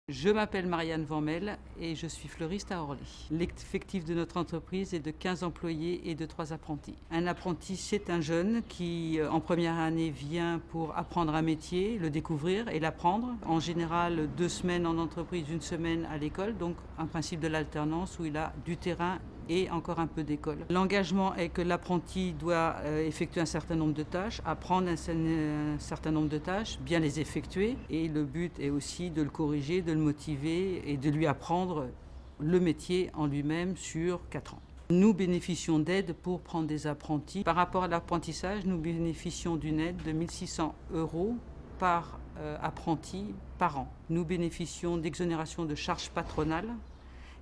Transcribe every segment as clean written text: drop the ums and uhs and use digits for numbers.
Je m'appelle Marianne Vanmel et je suis fleuriste à Orly. L'effectif de notre entreprise est de 15 employés et de 3 apprentis. Un apprenti, c'est un jeune qui, en première année, vient pour apprendre un métier, le découvrir et l'apprendre. En général, 2 semaines en entreprise, 1 semaine à l'école, donc un principe de l'alternance où il a du terrain et encore un peu d'école. L'engagement est que l'apprenti doit effectuer un certain nombre de tâches, apprendre un certain nombre de tâches, bien les effectuer, et le but est aussi de le corriger, de le motiver et de lui apprendre le métier en lui-même sur 4 ans. Nous bénéficions d'aides pour prendre des apprentis. Par rapport à l'apprentissage, nous bénéficions d'une aide de 1 600 € par apprenti par an. Nous bénéficions d'exonération de charges patronales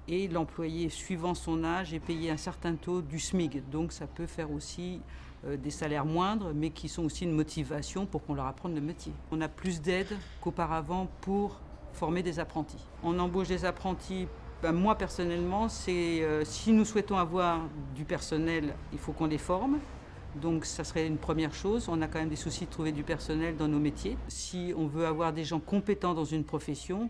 et l'employé, suivant son âge, est payé un certain taux du SMIC. Donc ça peut faire aussi des salaires moindres, mais qui sont aussi une motivation pour qu'on leur apprenne le métier. On a plus d'aides qu'auparavant pour former des apprentis. On embauche des apprentis. Moi personnellement, si nous souhaitons avoir du personnel, il faut qu'on les forme. Donc ça serait une première chose. On a quand même des soucis de trouver du personnel dans nos métiers. Si on veut avoir des gens compétents dans une profession,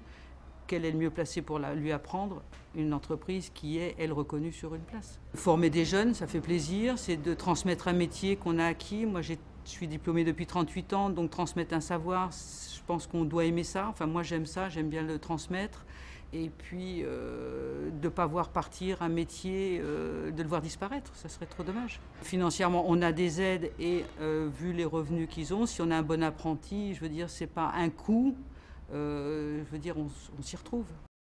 quelle est le mieux placée pour lui apprendre? Une entreprise qui est, elle, reconnue sur une place. Former des jeunes, ça fait plaisir, c'est de transmettre un métier qu'on a acquis. Moi, je suis diplômée depuis 38 ans, donc transmettre un savoir, je pense qu'on doit aimer ça. Enfin, moi, j'aime ça, j'aime bien le transmettre. Et puis, de ne pas voir partir un métier, de le voir disparaître, ça serait trop dommage. Financièrement, on a des aides et vu les revenus qu'ils ont, si on a un bon apprenti, je veux dire, c'est pas un coût. Je veux dire, on s'y retrouve.